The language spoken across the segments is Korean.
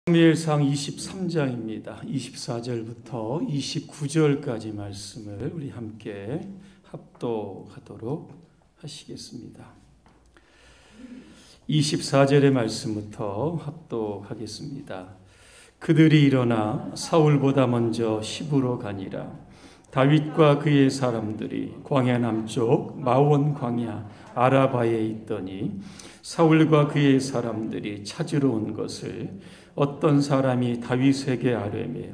사무엘상 23장입니다. 24절부터 29절까지 말씀을 우리 함께 합독하도록 하시겠습니다. 24절의 말씀부터 합독하겠습니다. 그들이 일어나 사울보다 먼저 시브로 가니라. 다윗과 그의 사람들이 광야 남쪽 마온 광야 아라바에 있더니 사울과 그의 사람들이 찾으러 온 것을 어떤 사람이 다윗에게 아뢰매,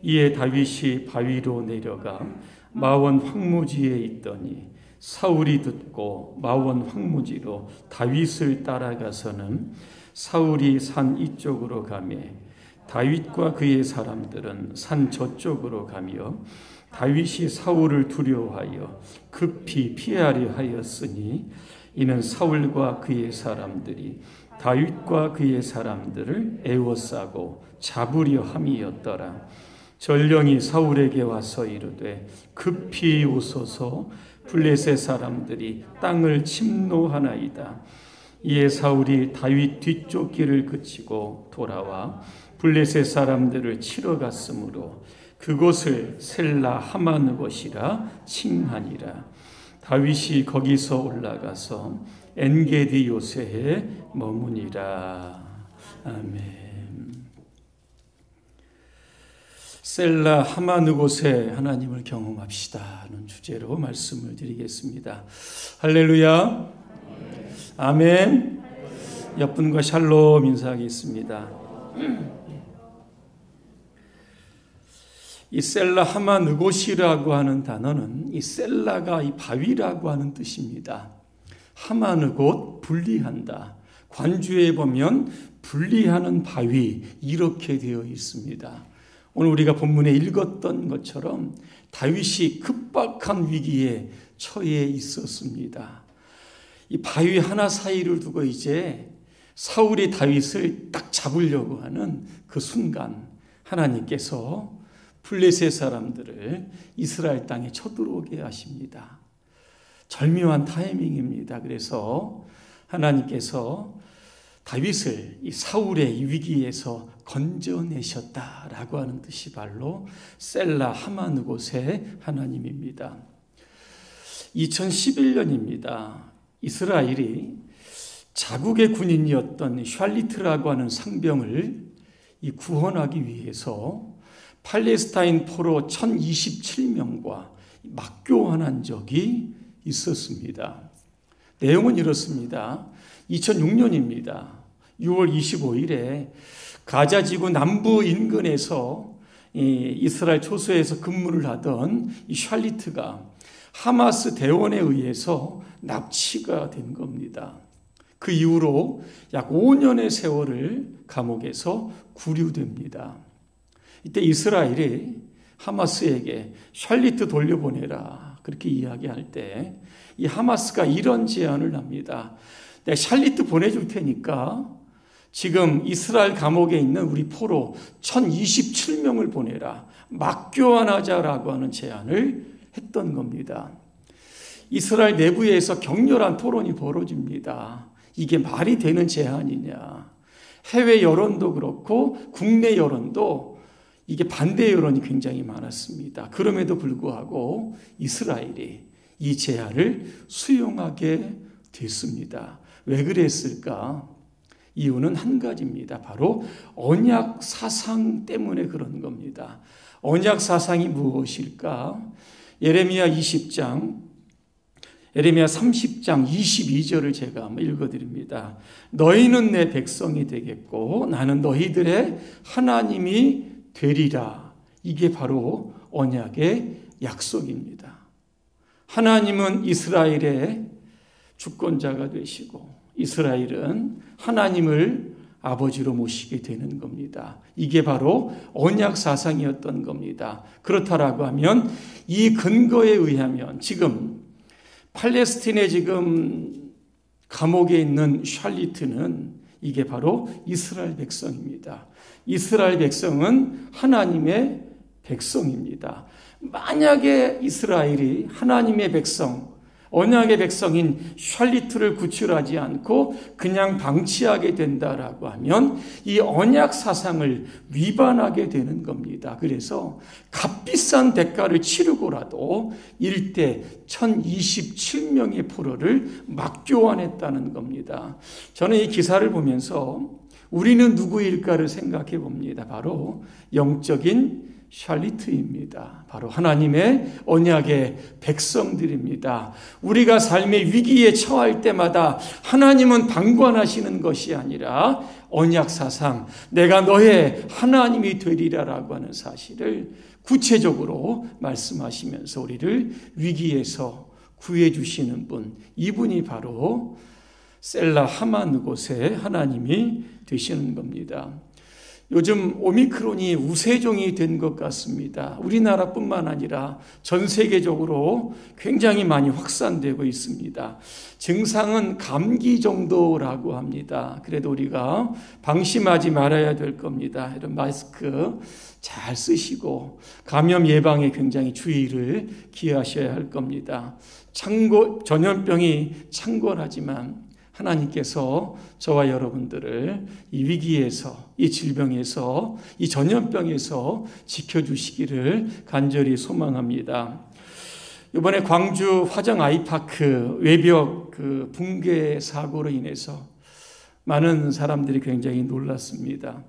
이에 다윗이 바위로 내려가 마원 황무지에 있더니 사울이 듣고 마원 황무지로 다윗을 따라가서는 사울이 산 이쪽으로 가매 다윗과 그의 사람들은 산 저쪽으로 가며 다윗이 사울을 두려워하여 급히 피하려 하였으니 이는 사울과 그의 사람들이 다윗과 그의 사람들을 애워싸고 잡으려 함이었더라. 전령이 사울에게 와서 이르되 급히 오소서, 블레셋 사람들이 땅을 침노하나이다. 이에 사울이 다윗 뒤쪽 길을 그치고 돌아와 블레셋 사람들을 치러 갔으므로 그곳을 셀라 하마느곳이라 칭하니라. 다윗이 거기서 올라가서 엔게디 요새에 머무니라. 아멘. 셀라 하마느곳에 하나님을 경험합시다는 주제로 말씀을 드리겠습니다. 할렐루야. 아멘. 옆분과 샬롬 인사하겠습니다. 이 셀라 하마느곳이라고 하는 단어는 이 셀라가 이 바위라고 하는 뜻입니다. 하마느곳, 분리한다. 관주에 보면 분리하는 바위 이렇게 되어 있습니다. 오늘 우리가 본문에 읽었던 것처럼 다윗이 급박한 위기에 처해 있었습니다. 이 바위 하나 사이를 두고 이제 사울이 다윗을 딱 잡으려고 하는 그 순간 하나님께서 블레셋 사람들을 이스라엘 땅에 쳐들어오게 하십니다. 절묘한 타이밍입니다. 그래서 하나님께서 다윗을 이 사울의 이 위기에서 건져내셨다라고 하는 뜻이 바로 셀라 하마느곳의 하나님입니다. 2011년입니다. 이스라엘이 자국의 군인이었던 샬리트라고 하는 상병을 구원하기 위해서 팔레스타인 포로 1027명과 맞교환한 적이 있었습니다. 내용은 이렇습니다. 2006년입니다. 6월 25일에 가자지구 남부 인근에서 이스라엘 초소에서 근무를 하던 이 샬리트가 하마스 대원에 의해서 납치가 된 겁니다. 그 이후로 약 5년의 세월을 감옥에서 구류됩니다. 이때 이스라엘이 하마스에게 샬리트 돌려보내라 그렇게 이야기할 때 이 하마스가 이런 제안을 합니다. 내가 샬리트 보내줄 테니까 지금 이스라엘 감옥에 있는 우리 포로 1027명을 보내라. 맞교환하자라고 하는 제안을 했던 겁니다. 이스라엘 내부에서 격렬한 토론이 벌어집니다. 이게 말이 되는 제안이냐. 해외 여론도 그렇고 국내 여론도 이게 반대 여론이 굉장히 많았습니다. 그럼에도 불구하고 이스라엘이 이 제안을 수용하게 됐습니다. 왜 그랬을까? 이유는 한 가지입니다. 바로 언약 사상 때문에 그런 겁니다. 언약 사상이 무엇일까? 예레미야 30장 22절을 제가 한번 읽어드립니다. 너희는 내 백성이 되겠고 나는 너희들의 하나님이 되리라. 이게 바로 언약의 약속입니다. 하나님은 이스라엘의 주권자가 되시고 이스라엘은 하나님을 아버지로 모시게 되는 겁니다. 이게 바로 언약 사상이었던 겁니다. 그렇다라고 하면 이 근거에 의하면 지금 팔레스틴에 지금 감옥에 있는 샬리트는 이게 바로 이스라엘 백성입니다. 이스라엘 백성은 하나님의 백성입니다. 만약에 이스라엘이 하나님의 백성, 언약의 백성인 샬리트를 구출하지 않고 그냥 방치하게 된다라고 하면 이 언약 사상을 위반하게 되는 겁니다. 그래서 값비싼 대가를 치르고라도 일대 1027명의 포로를 막교환했다는 겁니다. 저는 이 기사를 보면서 우리는 누구일까를 생각해 봅니다. 바로 영적인 샬리트입니다. 바로 하나님의 언약의 백성들입니다. 우리가 삶의 위기에 처할 때마다 하나님은 방관하시는 것이 아니라 언약 사상, 내가 너의 하나님이 되리라라고 하는 사실을 구체적으로 말씀하시면서 우리를 위기에서 구해주시는 분, 이분이 바로 셀라 하마느곳의 하나님이 되시는 겁니다. 요즘 오미크론이 우세종이 된 것 같습니다. 우리나라뿐만 아니라 전 세계적으로 굉장히 많이 확산되고 있습니다. 증상은 감기 정도라고 합니다. 그래도 우리가 방심하지 말아야 될 겁니다. 이런 마스크 잘 쓰시고 감염 예방에 굉장히 주의를 기하셔야 할 겁니다. 전염병이 창궐하지만 하나님께서 저와 여러분들을 이 위기에서, 이 질병에서, 이 전염병에서 지켜주시기를 간절히 소망합니다. 이번에 광주 화정 아이파크 외벽 붕괴 사고로 인해서 많은 사람들이 굉장히 놀랐습니다.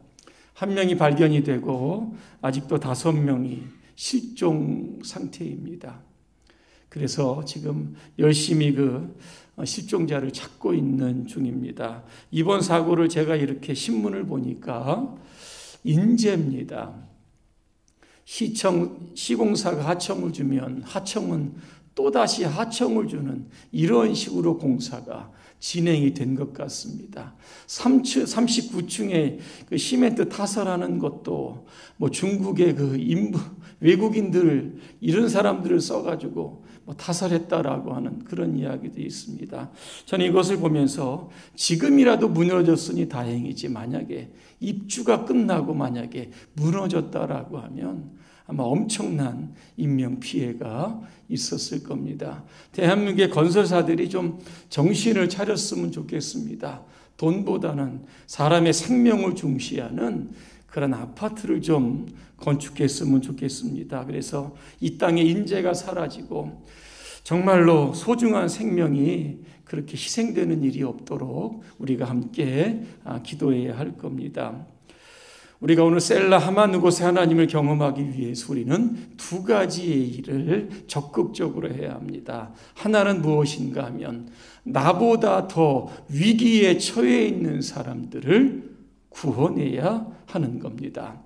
한 명이 발견이 되고 아직도 5명이 실종 상태입니다. 그래서 지금 열심히 실종자를 찾고 있는 중입니다. 이번 사고를 제가 이렇게 신문을 보니까 인재입니다. 시공사가 하청을 주면 하청은 또다시 하청을 주는 이런 식으로 공사가 진행이 된 것 같습니다. 39층에 시멘트 타설하는 것도 중국의 외국인들 이런 사람들을 써가지고 타설했다라고 하는 그런 이야기도 있습니다. 저는 이것을 보면서 지금이라도 무너졌으니 다행이지 만약에 입주가 끝나고 만약에 무너졌다라고 하면 아마 엄청난 인명피해가 있었을 겁니다. 대한민국의 건설사들이 좀 정신을 차렸으면 좋겠습니다. 돈보다는 사람의 생명을 중시하는 그런 아파트를 좀 건축했으면 좋겠습니다. 그래서 이 땅에 인재가 사라지고 정말로 소중한 생명이 그렇게 희생되는 일이 없도록 우리가 함께 기도해야 할 겁니다. 우리가 오늘 셀라 하마느곳의 하나님을 경험하기 위해서 우리는 2가지의 일을 적극적으로 해야 합니다. 하나는 무엇인가 하면 나보다 더 위기에 처해 있는 사람들을 구원해야 하는 겁니다.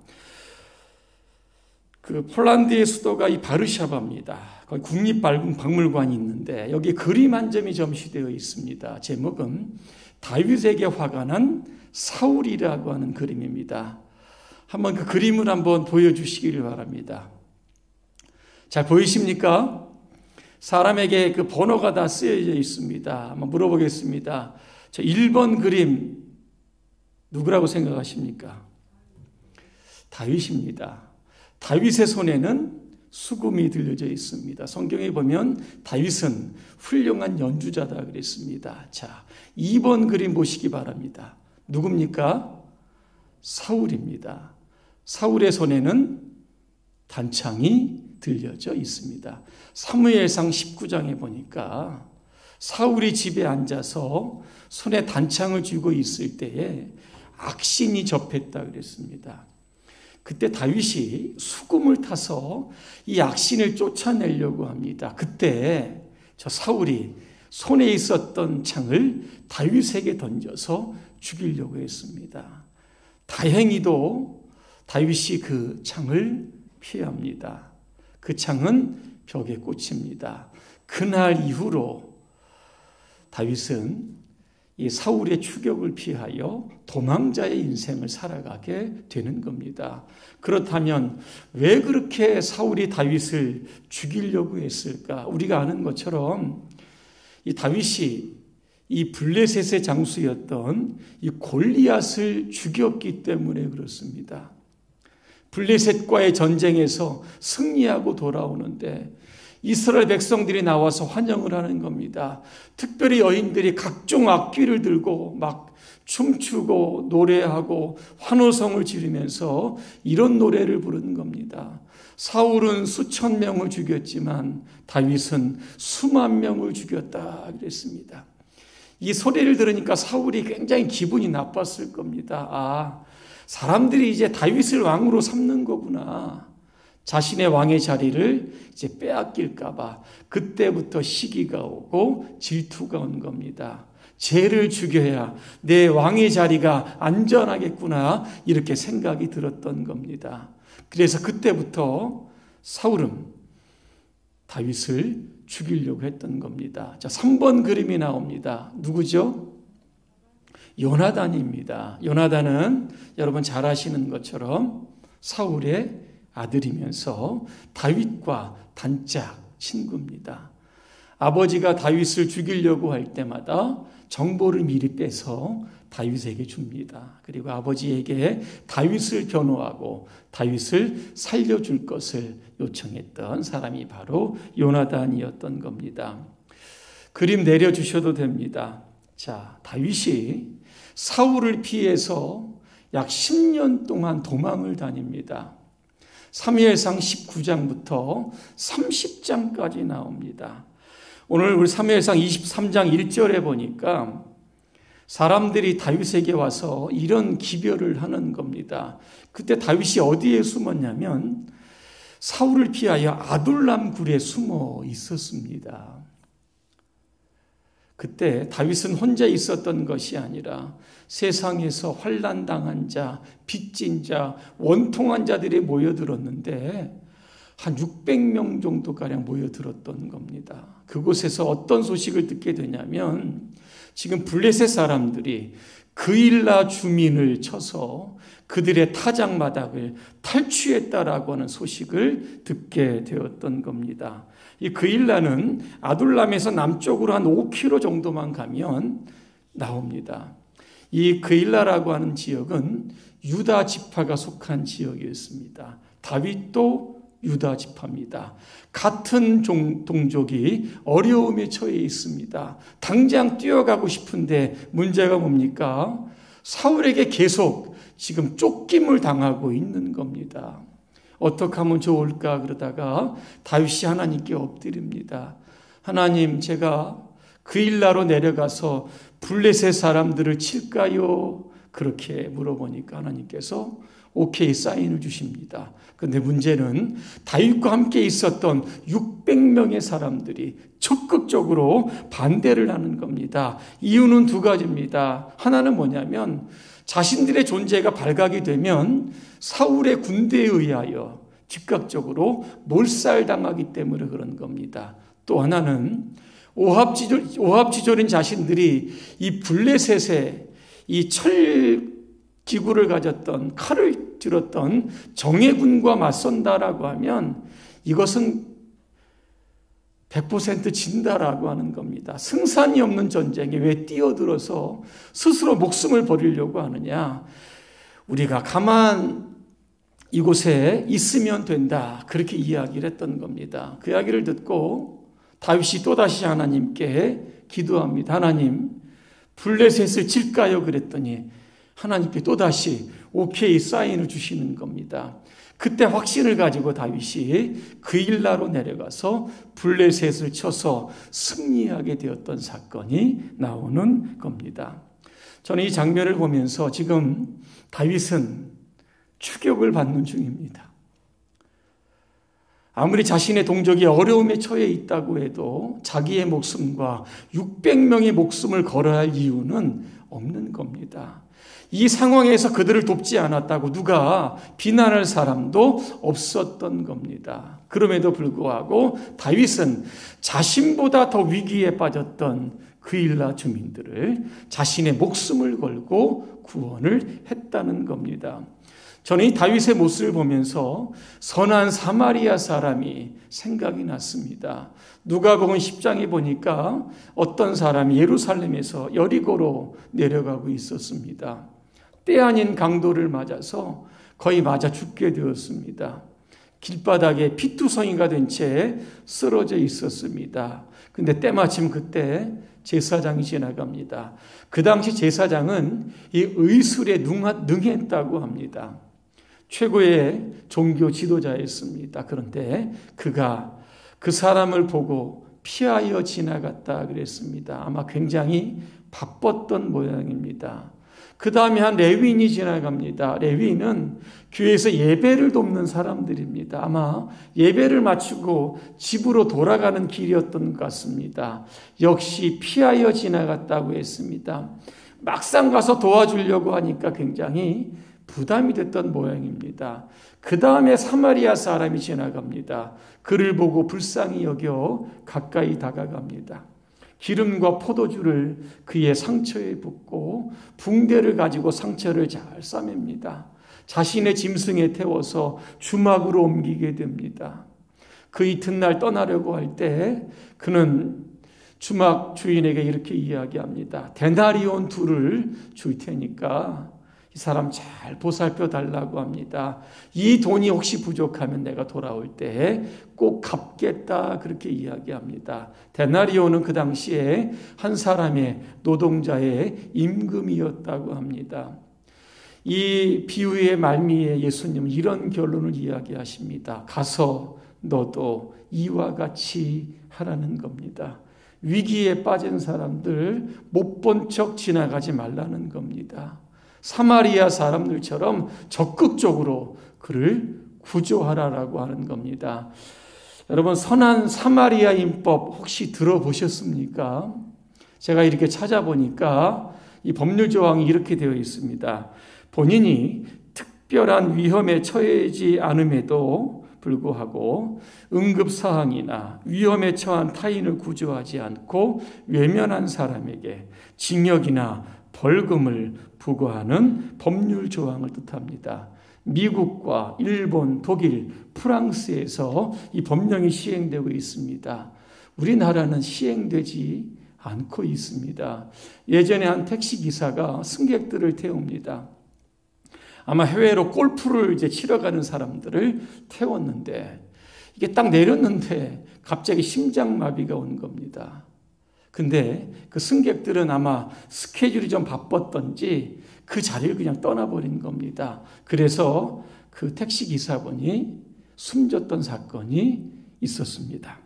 폴란드의 수도가 이 바르샤바입니다. 거기 국립박물관이 있는데 여기 그림 한 점이 전시되어 있습니다. 제목은 다윗에게 화가 난 사울이라고 하는 그림입니다. 한번 그 그림을 한번 보여주시기를 바랍니다. 잘 보이십니까? 사람에게 그 번호가 다 쓰여져 있습니다. 한번 물어보겠습니다. 저 1번 그림 누구라고 생각하십니까? 다윗입니다. 다윗의 손에는 수금이 들려져 있습니다. 성경에 보면 다윗은 훌륭한 연주자다 그랬습니다. 자, 2번 그림 보시기 바랍니다. 누굽니까? 사울입니다. 사울의 손에는 단창이 들려져 있습니다. 사무엘상 19장에 보니까 사울이 집에 앉아서 손에 단창을 쥐고 있을 때에 악신이 접했다 그랬습니다. 그때 다윗이 수금을 타서 이 악신을 쫓아내려고 합니다. 그때 저 사울이 손에 있었던 창을 다윗에게 던져서 죽이려고 했습니다. 다행히도 다윗이 그 창을 피합니다. 그 창은 벽에 꽂힙니다. 그날 이후로 다윗은 이 사울의 추격을 피하여 도망자의 인생을 살아가게 되는 겁니다. 그렇다면 왜 그렇게 사울이 다윗을 죽이려고 했을까? 우리가 아는 것처럼 이 다윗이 이 블레셋의 장수였던 이 골리앗을 죽였기 때문에 그렇습니다. 블레셋과의 전쟁에서 승리하고 돌아오는데 이스라엘 백성들이 나와서 환영을 하는 겁니다. 특별히 여인들이 각종 악기를 들고 막 춤추고 노래하고 환호성을 지르면서 이런 노래를 부르는 겁니다. 사울은 수천 명을 죽였지만 다윗은 수만 명을 죽였다 그랬습니다. 이 소리를 들으니까 사울이 굉장히 기분이 나빴을 겁니다. 아, 사람들이 이제 다윗을 왕으로 삼는 거구나. 자신의 왕의 자리를 이제 빼앗길까봐 그때부터 시기가 오고 질투가 온 겁니다. 쟤를 죽여야 내 왕의 자리가 안전하겠구나 이렇게 생각이 들었던 겁니다. 그래서 그때부터 사울은 다윗을 죽이려고 했던 겁니다. 자, 3번 그림이 나옵니다. 누구죠? 요나단입니다. 요나단은 여러분 잘 아시는 것처럼 사울의 아들이면서 다윗과 단짝 친구입니다. 아버지가 다윗을 죽이려고 할 때마다 정보를 미리 빼서 다윗에게 줍니다. 그리고 아버지에게 다윗을 변호하고 다윗을 살려줄 것을 요청했던 사람이 바로 요나단이었던 겁니다. 그림 내려주셔도 됩니다. 자, 다윗이 사울을 피해서 약 10년 동안 도망을 다닙니다. 사무엘상 19장부터 30장까지 나옵니다. 오늘 우리 사무엘상 23장 1절에 보니까 사람들이 다윗에게 와서 이런 기별을 하는 겁니다. 그때 다윗이 어디에 숨었냐면 사울을 피하여 아둘람 굴에 숨어 있었습니다. 그때 다윗은 혼자 있었던 것이 아니라 세상에서 환난당한 자, 빚진 자, 원통한 자들이 모여들었는데 한 600명 정도가량 모여들었던 겁니다. 그곳에서 어떤 소식을 듣게 되냐면 지금 블레셋 사람들이 그일라 주민을 쳐서 그들의 타작마당을 탈취했다라고 하는 소식을 듣게 되었던 겁니다. 이 그일라는 아둘람에서 남쪽으로 한 5km 정도만 가면 나옵니다. 이 그일라라고 하는 지역은 유다 지파가 속한 지역이었습니다. 다윗도 유다 지파입니다. 같은 동족이 어려움에 처해 있습니다. 당장 뛰어가고 싶은데 문제가 뭡니까? 사울에게 계속 지금 쫓김을 당하고 있는 겁니다. 어떻게 하면 좋을까 그러다가 다윗이 하나님께 엎드립니다. 하나님, 제가 그일라로 내려가서 블레셋 사람들을 칠까요? 그렇게 물어보니까 하나님께서 오케이 사인을 주십니다. 그런데 문제는 다윗과 함께 있었던 600명의 사람들이 적극적으로 반대를 하는 겁니다. 이유는 두 가지입니다. 하나는 뭐냐면 자신들의 존재가 발각이 되면 사울의 군대에 의하여 즉각적으로 몰살당하기 때문에 그런 겁니다. 또 하나는 오합지졸인 자신들이 이 블레셋에 이 철기구를 가졌던 칼을 들었던 정예군과 맞선다라고 하면 이것은 100% 진다라고 하는 겁니다. 승산이 없는 전쟁에 왜 뛰어들어서 스스로 목숨을 버리려고 하느냐. 우리가 가만 이곳에 있으면 된다. 그렇게 이야기를 했던 겁니다. 그 이야기를 듣고 다윗이 또다시 하나님께 기도합니다. 하나님, 블레셋을 칠까요? 그랬더니 하나님께 또다시 오케이 사인을 주시는 겁니다. 그때 확신을 가지고 다윗이 그일라로 내려가서 블레셋을 쳐서 승리하게 되었던 사건이 나오는 겁니다. 저는 이 장면을 보면서 지금 다윗은 추격을 받는 중입니다. 아무리 자신의 동족이 어려움에 처해 있다고 해도 자기의 목숨과 600명의 목숨을 걸어야 할 이유는 없는 겁니다. 이 상황에서 그들을 돕지 않았다고 누가 비난할 사람도 없었던 겁니다. 그럼에도 불구하고 다윗은 자신보다 더 위기에 빠졌던 그일라 주민들을 자신의 목숨을 걸고 구원을 했다는 겁니다. 저는 이 다윗의 모습을 보면서 선한 사마리아 사람이 생각이 났습니다. 누가복음 10장에 보니까 어떤 사람이 예루살렘에서 여리고로 내려가고 있었습니다. 때 아닌 강도를 맞아서 거의 맞아 죽게 되었습니다. 길바닥에 피투성이가 된 채 쓰러져 있었습니다. 근데 때마침 그때 제사장이 지나갑니다. 그 당시 제사장은 이 의술에 능했다고 합니다. 최고의 종교 지도자였습니다. 그런데 그가 그 사람을 보고 피하여 지나갔다 그랬습니다. 아마 굉장히 바빴던 모양입니다. 그 다음에 한 레위인이 지나갑니다. 레위인은 교회에서 예배를 돕는 사람들입니다. 아마 예배를 마치고 집으로 돌아가는 길이었던 것 같습니다. 역시 피하여 지나갔다고 했습니다. 막상 가서 도와주려고 하니까 굉장히 부담이 됐던 모양입니다. 그 다음에 사마리아 사람이 지나갑니다. 그를 보고 불쌍히 여겨 가까이 다가갑니다. 기름과 포도주를 그의 상처에 붓고 붕대를 가지고 상처를 잘 싸맵니다. 자신의 짐승에 태워서 주막으로 옮기게 됩니다. 그 이튿날 떠나려고 할 때 그는 주막 주인에게 이렇게 이야기합니다. 데나리온 2를 줄 테니까 이 사람 잘 보살펴 달라고 합니다. 이 돈이 혹시 부족하면 내가 돌아올 때 꼭 갚겠다 그렇게 이야기합니다. 데나리온은 그 당시에 한 사람의 노동자의 임금이었다고 합니다. 이 비유의 말미에 예수님은 이런 결론을 이야기하십니다. 가서 너도 이와 같이 하라는 겁니다. 위기에 빠진 사람들 못 본 척 지나가지 말라는 겁니다. 사마리아 사람들처럼 적극적으로 그를 구조하라라고 하는 겁니다. 여러분, 선한 사마리아인법 혹시 들어보셨습니까? 제가 이렇게 찾아보니까 이 법률 조항이 이렇게 되어 있습니다. 본인이 특별한 위험에 처해지 않음에도 불구하고 응급사항이나 위험에 처한 타인을 구조하지 않고 외면한 사람에게 징역이나 벌금을 부과하는 법률 조항을 뜻합니다. 미국과 일본, 독일, 프랑스에서 이 법령이 시행되고 있습니다. 우리나라는 시행되지 않고 있습니다. 예전에 한 택시기사가 승객들을 태웁니다. 아마 해외로 골프를 치러 가는 사람들을 태웠는데 이게 딱 내렸는데 갑자기 심장마비가 온 겁니다. 근데 그 승객들은 아마 스케줄이 좀 바빴던지 그 자리를 그냥 떠나버린 겁니다. 그래서 그 택시기사분이 숨졌던 사건이 있었습니다.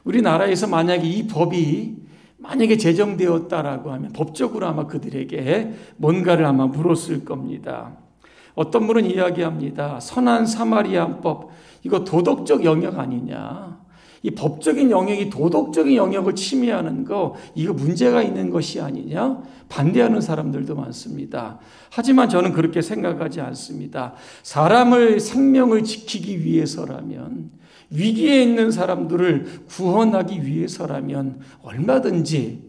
우리나라에서 만약에 이 법이 제정되었다라고 하면 법적으로 아마 그들에게 뭔가를 아마 물었을 겁니다. 어떤 분은 이야기합니다. 선한 사마리아법, 이거 도덕적 영역 아니냐. 이 법적인 영역이 도덕적인 영역을 침해하는 거, 이거 문제가 있는 것이 아니냐? 반대하는 사람들도 많습니다. 하지만 저는 그렇게 생각하지 않습니다. 사람의 생명을 지키기 위해서라면, 위기에 있는 사람들을 구원하기 위해서라면 얼마든지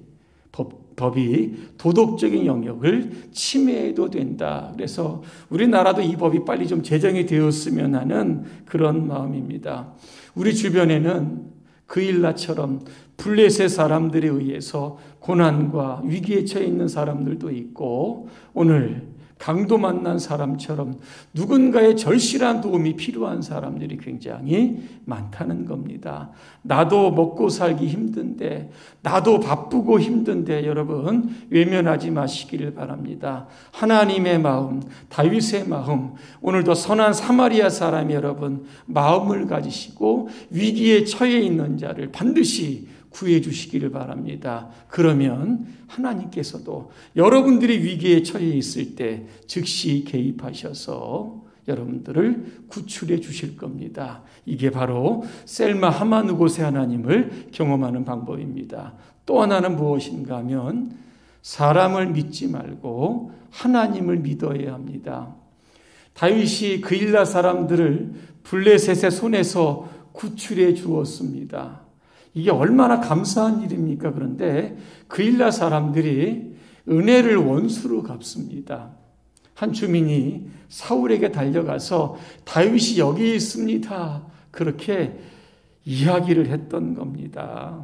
법이 도덕적인 영역을 침해해도 된다. 그래서 우리나라도 이 법이 빨리 좀 제정이 되었으면 하는 그런 마음입니다. 우리 주변에는 그일라처럼 블레셋 사람들에 의해서 고난과 위기에 처해 있는 사람들도 있고, 오늘 강도 만난 사람처럼 누군가의 절실한 도움이 필요한 사람들이 굉장히 많다는 겁니다. 나도 먹고 살기 힘든데, 나도 바쁘고 힘든데 여러분 외면하지 마시기를 바랍니다. 하나님의 마음, 다윗의 마음, 오늘도 선한 사마리아 사람이 여러분 마음을 가지시고 위기에 처해 있는 자를 반드시 구해 주시기를 바랍니다. 그러면 하나님께서도 여러분들이 위기에 처해 있을 때 즉시 개입하셔서 여러분들을 구출해 주실 겁니다. 이게 바로 셀마 하마누곳의 하나님을 경험하는 방법입니다. 또 하나는 무엇인가 하면 사람을 믿지 말고 하나님을 믿어야 합니다. 다윗이 그일라 사람들을 블레셋의 손에서 구출해 주었습니다. 이게 얼마나 감사한 일입니까? 그런데 그일라 사람들이 은혜를 원수로 갚습니다. 한 주민이 사울에게 달려가서 다윗이 여기 있습니다. 그렇게 이야기를 했던 겁니다.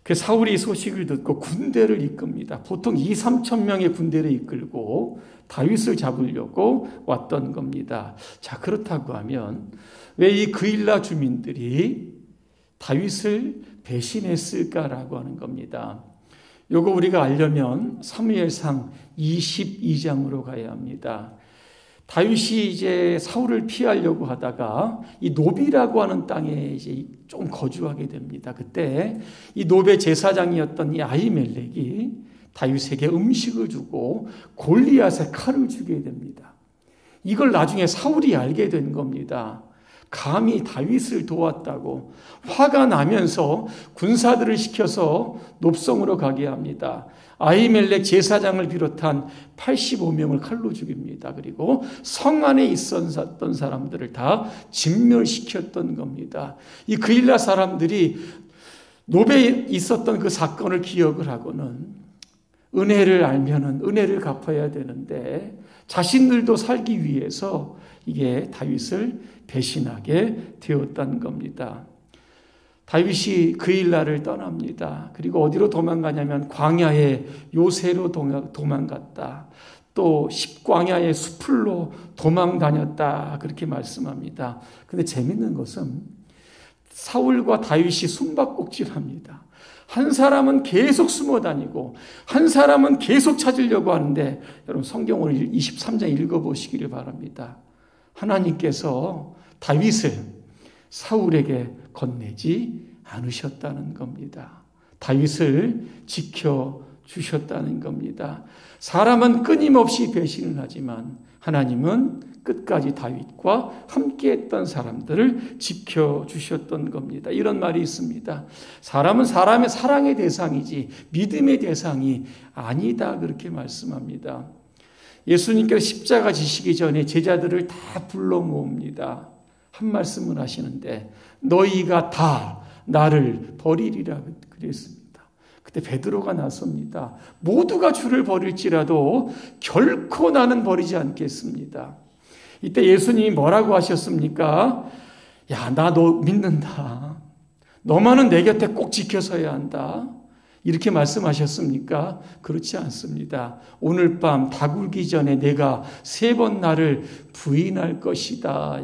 그 사울이 소식을 듣고 군대를 이끕니다. 보통 2~3천 명의 군대를 이끌고 다윗을 잡으려고 왔던 겁니다. 자, 그렇다고 하면 왜 이 그일라 주민들이 다윗을 배신했을까라고 하는 겁니다. 요거 우리가 알려면 사무엘상 22장으로 가야 합니다. 다윗이 이제 사울을 피하려고 하다가 이 노비라고 하는 땅에 이제 좀 거주하게 됩니다. 그때 이 노베 제사장이었던 이 아히멜렉이 다윗에게 음식을 주고 골리앗의 칼을 주게 됩니다. 이걸 나중에 사울이 알게 된 겁니다. 감히 다윗을 도왔다고 화가 나면서 군사들을 시켜서 높성으로 가게 합니다. 아히멜렉 제사장을 비롯한 85명을 칼로 죽입니다. 그리고 성 안에 있었던 사람들을 다 진멸시켰던 겁니다. 이 그일라 사람들이 노베에 있었던 그 사건을 기억을 하고는 은혜를 알면은 은혜를 갚아야 되는데 자신들도 살기 위해서 이게 다윗을 배신하게 되었다는 겁니다. 다윗이 그일라를 떠납니다. 그리고 어디로 도망가냐면 광야의 요새로 도망갔다. 또 십광야의 수풀로 도망다녔다. 그렇게 말씀합니다. 근데 재밌는 것은 사울과 다윗이 숨바꼭질합니다. 한 사람은 계속 숨어 다니고 한 사람은 계속 찾으려고 하는데 여러분 성경을 23장 읽어보시기를 바랍니다. 하나님께서 다윗을 사울에게 건네지 않으셨다는 겁니다. 다윗을 지켜주셨다는 겁니다. 사람은 끊임없이 배신을 하지만 하나님은 끝까지 다윗과 함께했던 사람들을 지켜주셨던 겁니다. 이런 말이 있습니다. 사람은 사람의 사랑의 대상이지 믿음의 대상이 아니다 그렇게 말씀합니다. 예수님께서 십자가 지시기 전에 제자들을 다 불러 모읍니다. 한 말씀을 하시는데 너희가 다 나를 버리리라 그랬습니다. 그때 베드로가 나섭니다. 모두가 주를 버릴지라도 결코 나는 버리지 않겠습니다. 이때 예수님이 뭐라고 하셨습니까? 야, 나 너 믿는다. 너만은 내 곁에 꼭 지켜서야 한다. 이렇게 말씀하셨습니까? 그렇지 않습니다. 오늘 밤 다굴기 전에 내가 3번 나를 부인할 것이다.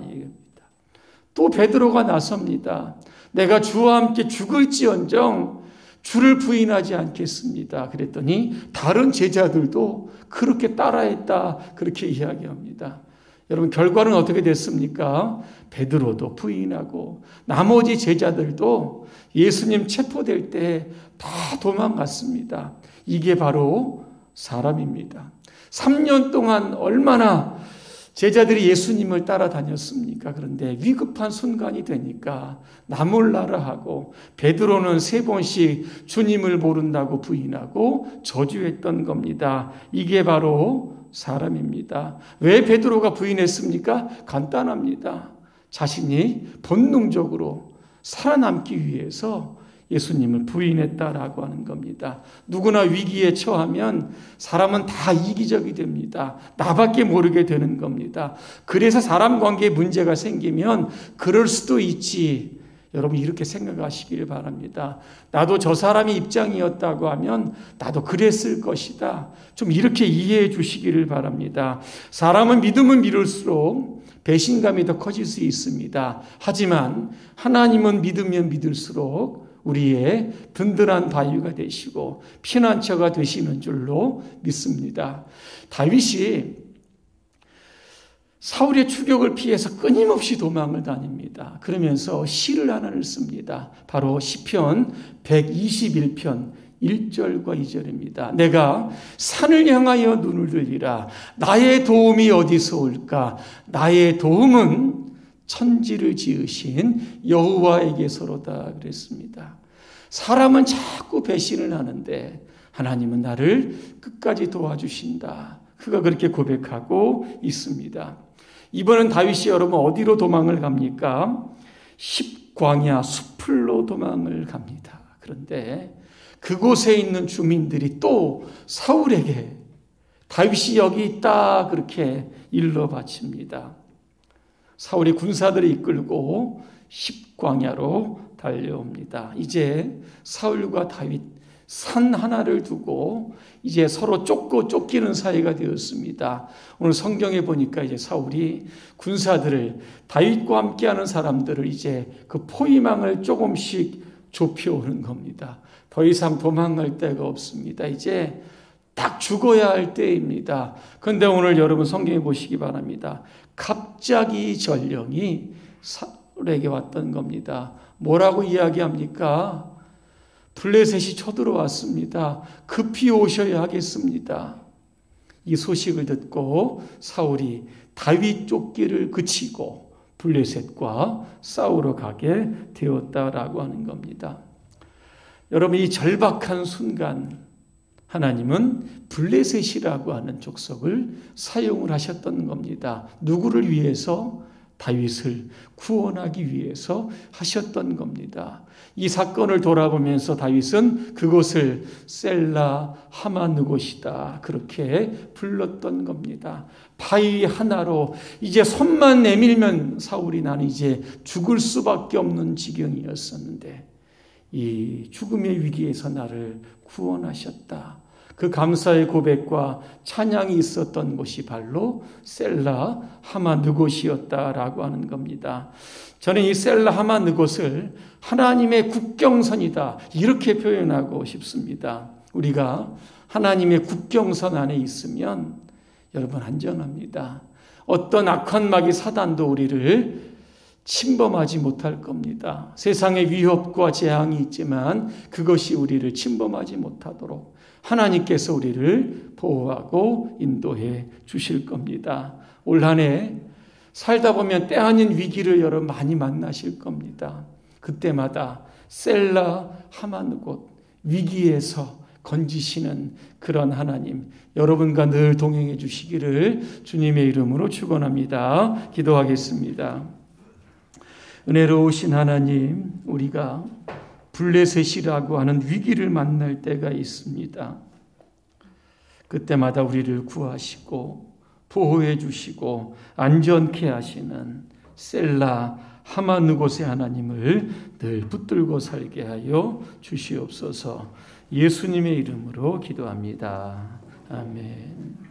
또 베드로가 나섭니다. 내가 주와 함께 죽을지언정 주를 부인하지 않겠습니다. 그랬더니 다른 제자들도 그렇게 따라했다. 그렇게 이야기합니다. 여러분 결과는 어떻게 됐습니까? 베드로도 부인하고 나머지 제자들도 예수님 체포될 때 다 도망갔습니다. 이게 바로 사람입니다. 3년 동안 얼마나 제자들이 예수님을 따라다녔습니까? 그런데 위급한 순간이 되니까 나 몰라라 하고 베드로는 3번씩 주님을 모른다고 부인하고 저주했던 겁니다. 이게 바로 사람입니다. 왜 베드로가 부인했습니까? 간단합니다. 자신이 본능적으로 살아남기 위해서 예수님을 부인했다라고 하는 겁니다. 누구나 위기에 처하면 사람은 다 이기적이 됩니다. 나밖에 모르게 되는 겁니다. 그래서 사람 관계에 문제가 생기면 그럴 수도 있지. 여러분 이렇게 생각하시길 바랍니다. 나도 저 사람의 입장이었다고 하면 나도 그랬을 것이다. 좀 이렇게 이해해 주시기를 바랍니다. 사람은 믿으면 믿을수록 배신감이 더 커질 수 있습니다. 하지만 하나님은 믿으면 믿을수록 우리의 든든한 바위가 되시고 피난처가 되시는 줄로 믿습니다. 다윗이 사울의 추격을 피해서 끊임없이 도망을 다닙니다. 그러면서 시를 하나를 씁니다. 바로 시편 121편 1절과 2절입니다. 내가 산을 향하여 눈을 들리라. 나의 도움이 어디서 올까? 나의 도움은 천지를 지으신 여호와에게서로다 그랬습니다. 사람은 자꾸 배신을 하는데 하나님은 나를 끝까지 도와주신다. 그가 그렇게 고백하고 있습니다. 이번엔 다윗이 여러분 어디로 도망을 갑니까? 십광야 수풀로 도망을 갑니다. 그런데 그곳에 있는 주민들이 또 사울에게 다윗이 여기 있다 그렇게 일러 바칩니다. 사울이 군사들을 이끌고 십광야로 달려옵니다. 이제 사울과 다윗 산 하나를 두고 이제 서로 쫓기는 사이가 되었습니다. 오늘 성경에 보니까 이제 사울이 군사들을 다윗과 함께하는 사람들을 이제 그 포위망을 조금씩 좁혀오는 겁니다. 더 이상 도망갈 데가 없습니다. 이제 딱 죽어야 할 때입니다. 그런데 오늘 여러분 성경에 보시기 바랍니다. 갑자기 전령이 사울에게 왔던 겁니다. 뭐라고 이야기합니까? 블레셋이 쳐들어왔습니다. 급히 오셔야 하겠습니다. 이 소식을 듣고 사울이 다윗 쫓기를 그치고 블레셋과 싸우러 가게 되었다라고 하는 겁니다. 여러분, 이 절박한 순간 하나님은 블레셋이라고 하는 족속을 사용을 하셨던 겁니다. 누구를 위해서? 다윗을 구원하기 위해서 하셨던 겁니다. 이 사건을 돌아보면서 다윗은 그곳을 셀라 하마느곳이다 그렇게 불렀던 겁니다. 바위 하나로 이제 손만 내밀면 사울이 나는 이제 죽을 수밖에 없는 지경이었었는데 이 죽음의 위기에서 나를 구원하셨다. 그 감사의 고백과 찬양이 있었던 곳이 바로 셀라 하마느곳이었다라고 하는 겁니다. 저는 이 셀라 하마느곳을 하나님의 국경선이다 이렇게 표현하고 싶습니다. 우리가 하나님의 국경선 안에 있으면 여러분 안전합니다. 어떤 악한 마귀 사단도 우리를 침범하지 못할 겁니다. 세상에 위협과 재앙이 있지만 그것이 우리를 침범하지 못하도록 하나님께서 우리를 보호하고 인도해 주실 겁니다. 올 한 해 살다 보면 때 아닌 위기를 여러분 많이 만나실 겁니다. 그때마다 셀라 하마느곳 위기에서 건지시는 그런 하나님 여러분과 늘 동행해 주시기를 주님의 이름으로 축원합니다. 기도하겠습니다. 은혜로우신 하나님, 우리가 블레셋이라고 하는 위기를 만날 때가 있습니다. 그때마다 우리를 구하시고 보호해 주시고 안전케 하시는 셀라 하마느곳의 하나님을 늘 붙들고 살게 하여 주시옵소서. 예수님의 이름으로 기도합니다. 아멘.